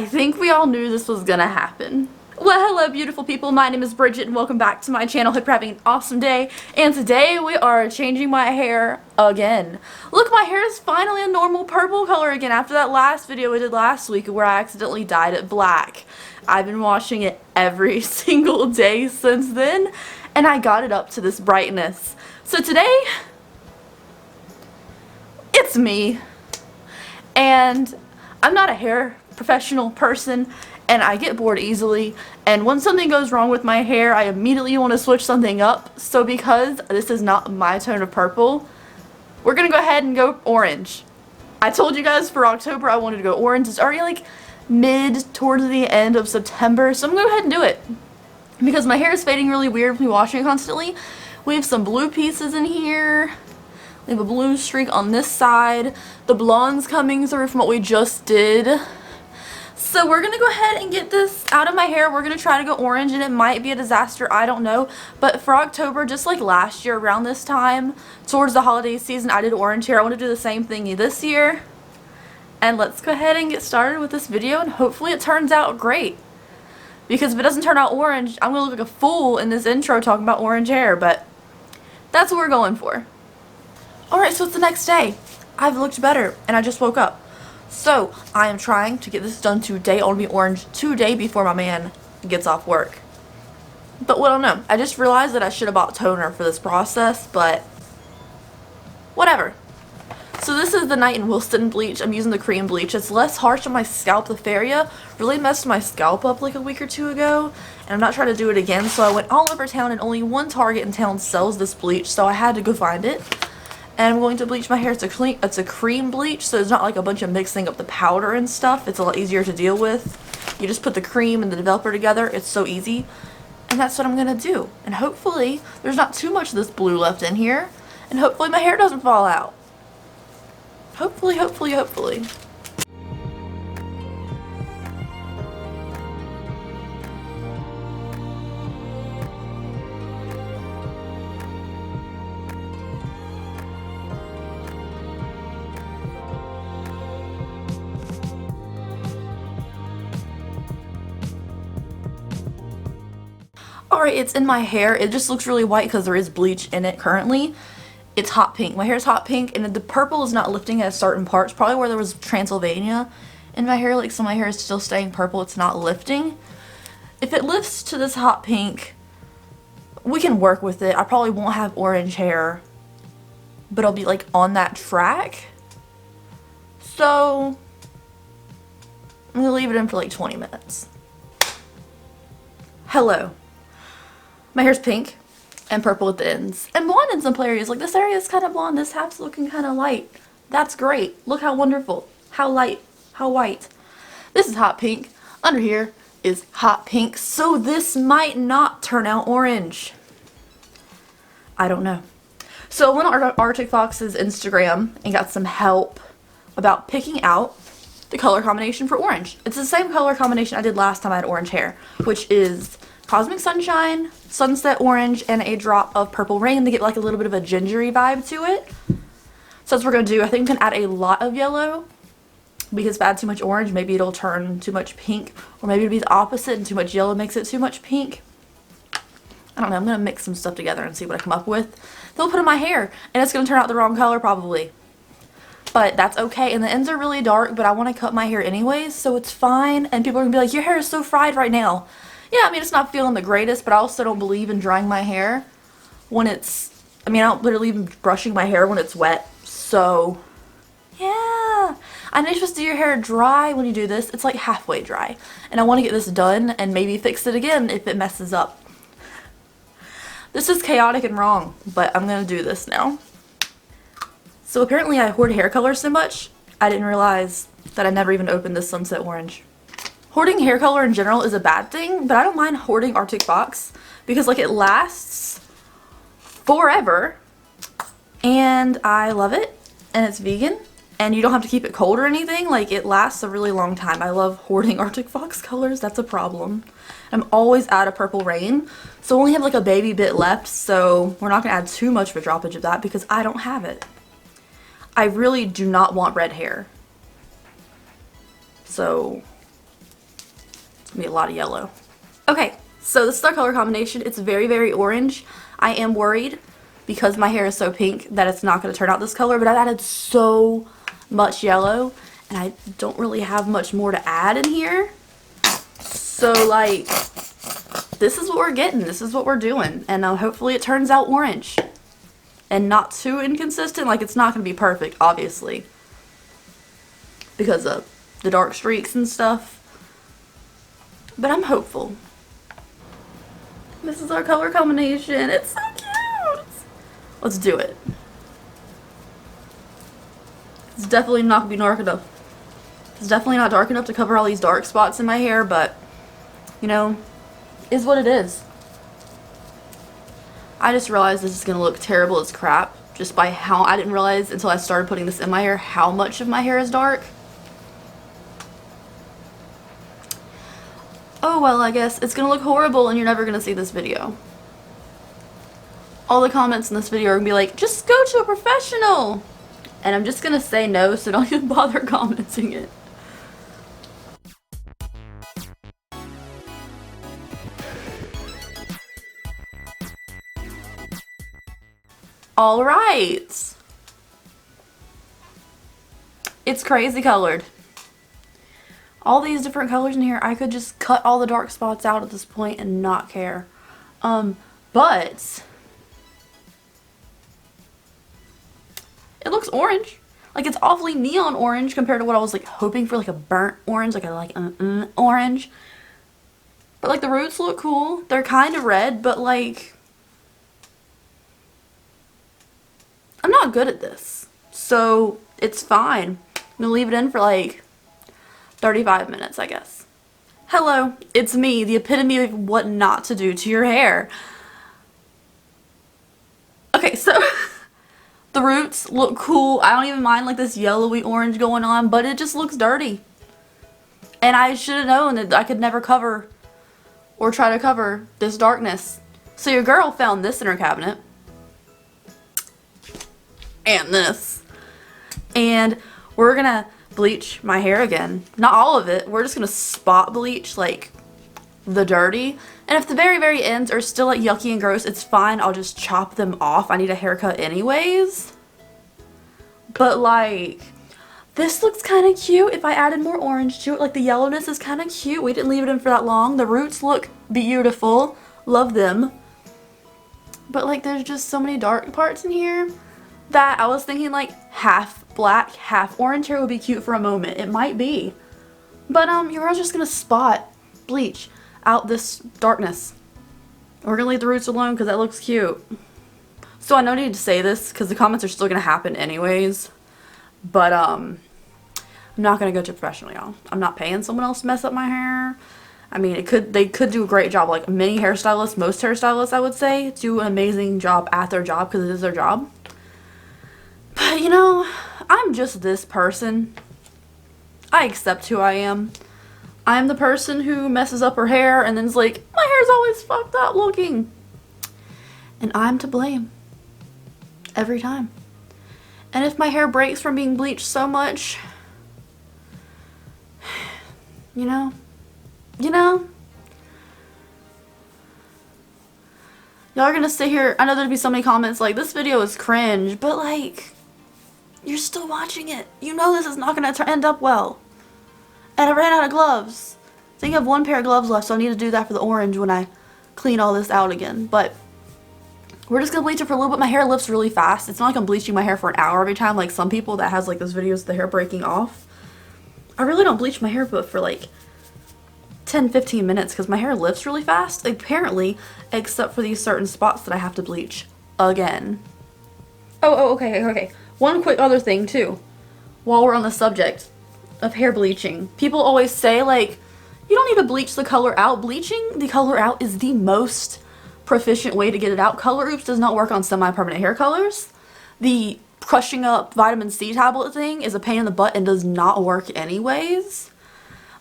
I think we all knew this was gonna happen. Well, hello beautiful people, my name is Bridget and welcome back to my channel. Hope you're having an awesome day, and today we are changing my hair again. Look, my hair is finally a normal purple color again after that last video we did last week where I accidentally dyed it black. I've been washing it every single day since then, and I got it up to this brightness. So today, it's me, and I'm not a hair professional person, and I get bored easily, and when something goes wrong with my hair, I immediately want to switch something up. So because this is not my tone of purple, we're gonna go ahead and go orange. I told you guys for October I wanted to go orange. It's already like mid towards the end of September, so I'm gonna go ahead and do it because my hair is fading really weird with me washing it constantly. We have some blue pieces in here. We have a blue streak on this side. The blonde's coming through from what we just did. So we're going to go ahead and get this out of my hair. We're going to try to go orange, and it might be a disaster, I don't know. But for October, just like last year around this time, towards the holiday season, I did orange hair. I want to do the same thing this year. And let's go ahead and get started with this video, and hopefully it turns out great. Because if it doesn't turn out orange, I'm going to look like a fool in this intro talking about orange hair, but that's what we're going for. Alright, so it's the next day. I've looked better, and I just woke up. So, I am trying to get this done today. I want to be orange today before my man gets off work. But I don't know. I just realized that I should have bought toner for this process, but whatever. So this is the Night and Wilston bleach. I'm using the cream bleach. It's less harsh on my scalp. The Faria really messed my scalp up like a week or two ago, and I'm not trying to do it again. So I went all over town, and only one Target in town sells this bleach, so I had to go find it. And I'm going to bleach my hair. It's a cream bleach, so it's not like a bunch of mixing up the powder and stuff. It's a lot easier to deal with. You just put the cream and the developer together. It's so easy. And that's what I'm going to do. And hopefully there's not too much of this blue left in here. And hopefully my hair doesn't fall out. Hopefully, hopefully, hopefully. Alright, it's in my hair. It just looks really white because there is bleach in it currently. It's hot pink. My hair is hot pink, and the purple is not lifting at certain parts. Probably where there was Transylvania in my hair. Like, so my hair is still staying purple. It's not lifting. If it lifts to this hot pink, we can work with it. I probably won't have orange hair, but I'll be like on that track. So I'm gonna leave it in for like 20 minutes. Hello. My hair's pink and purple at the ends and blonde in some areas. Like, this area is kind of blonde. This half's looking kind of light. That's great. Look how wonderful. How light. How white. This is hot pink. Under here is hot pink. So this might not turn out orange. I don't know. So I went on Arctic Fox's Instagram and got some help about picking out the color combination for orange. It's the same color combination I did last time I had orange hair, which is Cosmic Sunshine, Sunset Orange, and a drop of Purple Rain to get like a little bit of a gingery vibe to it. So that's what we're going to do. I think we can add a lot of yellow, because if I add too much orange, maybe it'll turn too much pink, or maybe it'll be the opposite and too much yellow makes it too much pink. I don't know. I'm going to mix some stuff together and see what I come up with. Then we'll put in my hair, and it's going to turn out the wrong color probably. But that's okay, and the ends are really dark, but I want to cut my hair anyways, so it's fine. And people are going to be like, your hair is so fried right now. Yeah, I mean, it's not feeling the greatest, but I also don't believe in drying my hair when it's, I mean, I don't literally even brushing my hair when it's wet. So, yeah. I know you're supposed to do your hair dry when you do this. It's like halfway dry. And I want to get this done and maybe fix it again if it messes up. This is chaotic and wrong, but I'm going to do this now. So apparently I hoard hair color so much, I didn't realize that I never even opened this Sunset Orange. Hoarding hair color in general is a bad thing, but I don't mind hoarding Arctic Fox because, like, it lasts forever and I love it, and it's vegan and you don't have to keep it cold or anything. Like, it lasts a really long time. I love hoarding Arctic Fox colors. That's a problem. I'm always out of Purple Rain, so I only have like a baby bit left, so we're not going to add too much of a droppage of that because I don't have it. I really do not want red hair. So It's gonna be a lot of yellow. Okay, so this is our color combination. It's very, very orange. I am worried because my hair is so pink that it's not gonna turn out this color, but I've added so much yellow and I don't really have much more to add in here. So like, this is what we're getting. This is what we're doing. And hopefully it turns out orange and not too inconsistent. Like, it's not gonna be perfect, obviously, because of the dark streaks and stuff. But I'm hopeful. This is our color combination. It's so cute. Let's do it. It's definitely not gonna be dark enough. It's definitely not dark enough to cover all these dark spots in my hair, but, you know, is what it is. I just realized this is gonna look terrible as crap just by how I didn't realize until I started putting this in my hair how much of my hair is dark. Oh well, I guess it's gonna look horrible and you're never gonna see this video. All the comments in this video are gonna be like, just go to a professional! And I'm just gonna say no, so don't even bother commenting it. Alright! It's crazy colored. All these different colors in here, I could just cut all the dark spots out at this point and not care. But it looks orange. Like, it's awfully neon orange compared to what I was like hoping for, like a burnt orange, like a orange. But like the roots look cool. They're kind of red, but like I'm not good at this, so it's fine. I'm gonna leave it in for like 35 minutes, I guess. Hello, it's me, the epitome of what not to do to your hair. Okay, so the roots look cool. I don't even mind like this yellowy orange going on, but it just looks dirty. And I should have known that I could never cover or try to cover this darkness. So your girl found this in her cabinet. And this. And we're gonna bleach my hair again. Not all of it. We're just gonna spot bleach like the dirty. And if the very, very ends are still like yucky and gross, it's fine. I'll just chop them off. I need a haircut anyways. But like, this looks kind of cute if I added more orange to it. Like, the yellowness is kind of cute. We didn't leave it in for that long. The roots look beautiful. Love them. But like, there's just so many dark parts in here that I was thinking like half black, half orange hair would be cute for a moment. It might be. But your girl's just gonna spot bleach out this darkness. We're gonna leave the roots alone because that looks cute. So I know I need to say this because the comments are still gonna happen anyways. But I'm not gonna go to a professional, y'all. I'm not paying someone else to mess up my hair. I mean, they could do a great job. Like many hairstylists, most hairstylists, I would say, do an amazing job at their job because it is their job. But, you know, I'm just this person. I accept who I am. I'm the person who messes up her hair and then's like, my hair's always fucked up looking. And I'm to blame. Every time. And if my hair breaks from being bleached so much, you know, y'all are gonna sit here. I know there'd be so many comments like, this video is cringe, but like, you're still watching it. You know this is not gonna end up well. And I ran out of gloves. I think I have one pair of gloves left, so I need to do that for the orange when I clean all this out again. But we're just gonna bleach it for a little bit. My hair lifts really fast. It's not like I'm bleaching my hair for an hour every time like some people that has like those videos of the hair breaking off. I really don't bleach my hair but for like 10-15 minutes because my hair lifts really fast, apparently, except for these certain spots that I have to bleach again. Okay. One quick other thing too, while we're on the subject of hair bleaching. People always say like, you don't need to bleach the color out. Bleaching the color out is the most proficient way to get it out. Color Oops does not work on semi-permanent hair colors. The crushing up vitamin C tablet thing is a pain in the butt and does not work anyways.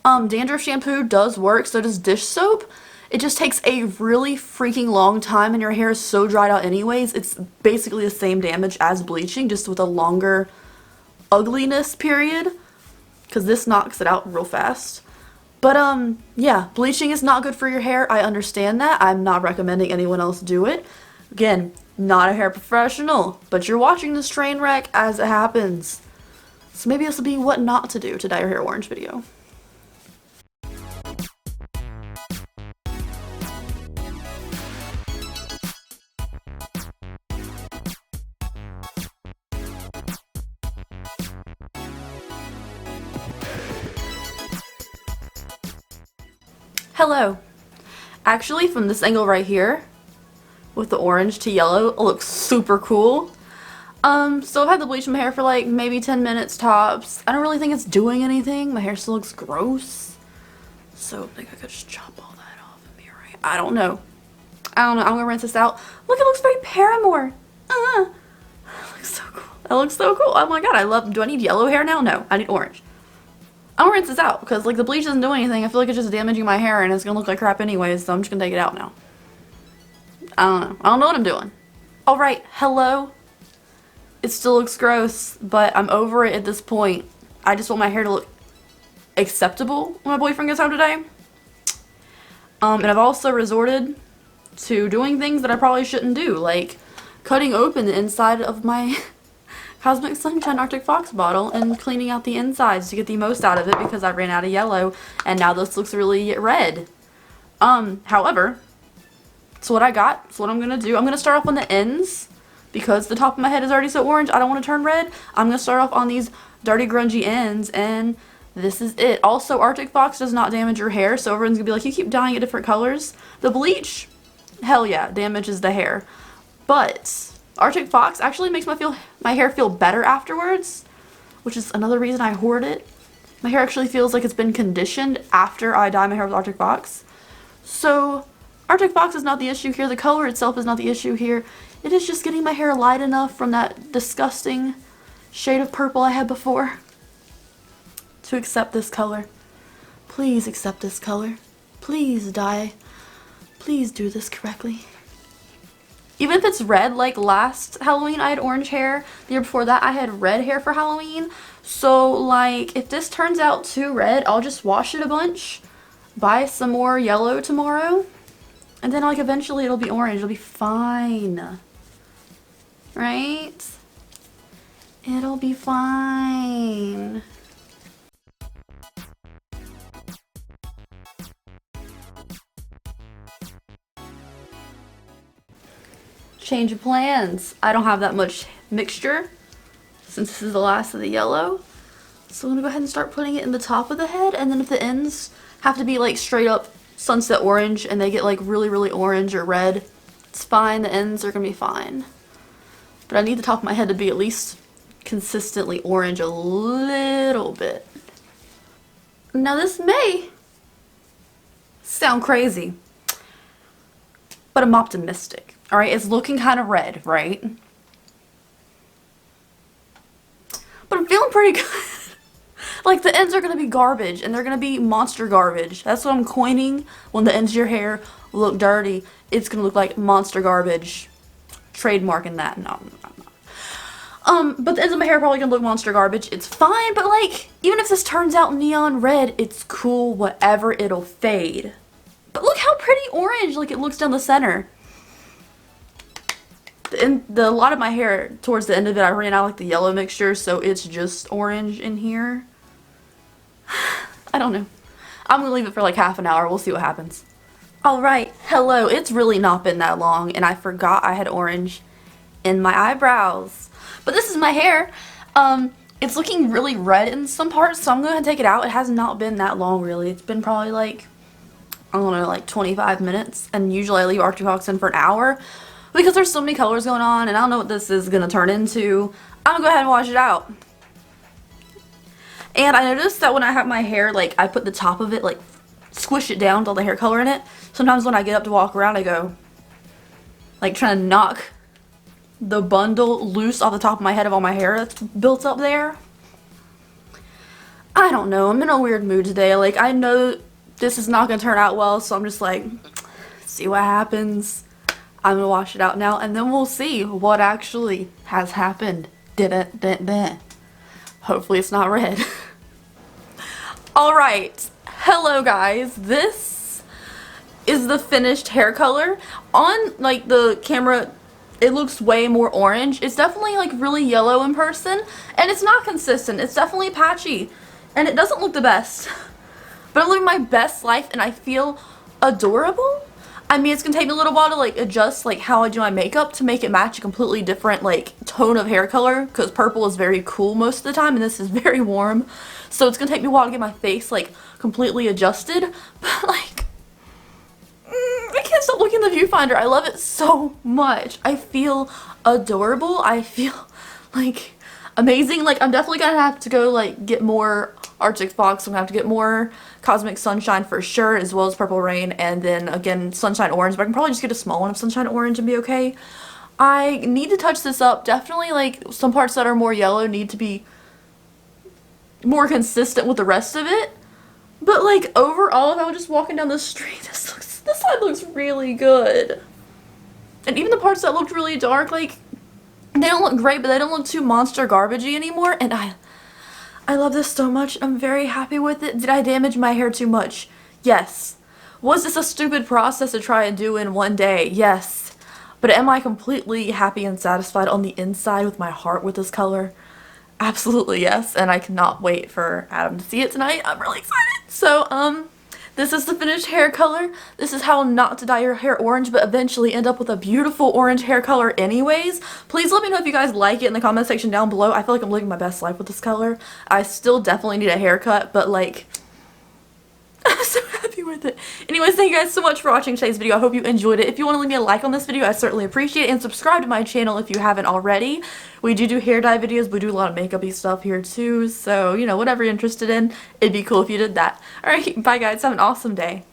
Dandruff shampoo does work, so does dish soap. It just takes a really freaking long time and your hair is so dried out anyways. It's basically the same damage as bleaching, just with a longer ugliness period, because this knocks it out real fast. But yeah, bleaching is not good for your hair. I understand that. I'm not recommending anyone else do it. Again, not a hair professional, but you're watching this train wreck as it happens. So maybe this will be what not to do to dye your hair orange video. Hello. Actually, from this angle right here, with the orange to yellow, it looks super cool. So I've had the bleach in my hair for like maybe 10 minutes tops. I don't really think it's doing anything. My hair still looks gross. So I think I could just chop all that off and be right. I don't know. I'm gonna rinse this out. Look, it looks very Paramore. It looks so cool. That looks so cool. Oh my god, I love. Do I need yellow hair now? No, I need orange. I'm gonna rinse this out because like the bleach doesn't do anything. I feel like it's just damaging my hair and it's gonna look like crap anyways, so I'm just gonna take it out now. I don't know. I don't know what I'm doing. Alright, hello. It still looks gross, but I'm over it at this point. I just want my hair to look acceptable when my boyfriend gets home today. And I've also resorted to doing things that I probably shouldn't do, like cutting open the inside of my Cosmic Sunshine Arctic Fox bottle and cleaning out the insides to get the most out of it because I ran out of yellow and now this looks really red. However, so what I got, so what I'm gonna do, I'm gonna start off on the ends because the top of my head is already so orange, I don't want to turn red. I'm gonna start off on these dirty grungy ends and this is it. Also, Arctic Fox does not damage your hair, so everyone's gonna be like, you keep dyeing it different colors. The bleach, hell yeah, damages the hair. But Arctic Fox actually makes my hair feel better afterwards, which is another reason I hoard it. My hair actually feels like it's been conditioned after I dye my hair with Arctic Fox. So Arctic Fox is not the issue here. The color itself is not the issue here. It is just getting my hair light enough from that disgusting shade of purple I had before to accept this color. Please accept this color. Please dye. Please do this correctly. Even if it's red, like last Halloween I had orange hair, the year before that I had red hair for Halloween. So like if this turns out too red, I'll just wash it a bunch, buy some more yellow tomorrow, and then like eventually it'll be orange, it'll be fine. Right? It'll be fine. Change of plans. I don't have that much mixture since this is the last of the yellow. So I'm gonna go ahead and start putting it in the top of the head, and then if the ends have to be like straight up sunset orange and they get like really, really orange or red, it's fine. The ends are gonna be fine. But I need the top of my head to be at least consistently orange a little bit. Now this may sound crazy, but I'm optimistic. Alright, it's looking kind of red, right? But I'm feeling pretty good. Like, the ends are going to be garbage, and they're going to be monster garbage. That's what I'm coining when the ends of your hair look dirty. It's going to look like monster garbage. Trademarking that. No, I'm not. But the ends of my hair are probably going to look monster garbage. It's fine, but, like, even if this turns out neon red, it's cool, whatever, it'll fade. But look how pretty orange, like, it looks down the center. A lot of my hair, towards the end of it, I ran out like the yellow mixture, so it's just orange in here. I don't know. I'm gonna leave it for like half an hour. We'll see what happens. Alright, hello. It's really not been that long, and I forgot I had orange in my eyebrows. But this is my hair. It's looking really red in some parts, so I'm gonna take it out. It has not been that long, really. It's been probably like, I don't know, like 25 minutes, and usually I leave Arctic Fox in for an hour. Because there's so many colors going on and I don't know what this is going to turn into, I'm going to go ahead and wash it out. And I noticed that when I have my hair, like, I put the top of it, like, squish it down with all the hair color in it. Sometimes when I get up to walk around, I go, like, trying to knock the bundle loose off the top of my head of all my hair that's built up there. I don't know. I'm in a weird mood today. Like, I know this is not going to turn out well, so I'm just like, see what happens. I'm gonna wash it out now, and then we'll see what actually has happened. Hopefully it's not red. Alright, Hello guys, this is the finished hair color. On like the camera it looks way more orange. It's definitely like really yellow in person, and it's not consistent. It's definitely patchy and it doesn't look the best. But I'm living my best life and I feel adorable. I mean, it's gonna take me a little while to like adjust like how I do my makeup to make it match a completely different like tone of hair color, because purple is very cool most of the time and this is very warm. So it's gonna take me a while to get my face like completely adjusted. But like, I can't stop looking at the viewfinder. I love it so much. I feel adorable. I feel like amazing. Like, I'm definitely gonna have to go like get more Arctic Fox. I'm gonna have to get more Cosmic Sunshine for sure, as well as Purple Rain, and then again Sunshine Orange, but I can probably just get a small one of Sunshine Orange and be okay. I need to touch this up. Definitely like some parts that are more yellow need to be more consistent with the rest of it. But like overall, if I was just walking down the street, this side looks really good. And even the parts that looked really dark, like they don't look great, but they don't look too monster garbagey anymore, and I love this so much. I'm very happy with it. Did I damage my hair too much? Yes. Was this a stupid process to try and do in one day? Yes. But am I completely happy and satisfied on the inside with my heart with this color? Absolutely yes. And I cannot wait for Adam to see it tonight. I'm really excited. So, this is the finished hair color. This is how not to dye your hair orange, but eventually end up with a beautiful orange hair color anyways. Please let me know if you guys like it in the comment section down below. I feel like I'm living my best life with this color. I still definitely need a haircut, but like, I'm so happy with it. Anyways, thank you guys so much for watching today's video. I hope you enjoyed it. If you want to leave me a like on this video, I certainly appreciate it. And subscribe to my channel if you haven't already. We do hair dye videos. We do a lot of makeup-y stuff here too. So, you know, whatever you're interested in, it'd be cool if you did that. Alright, bye guys. Have an awesome day.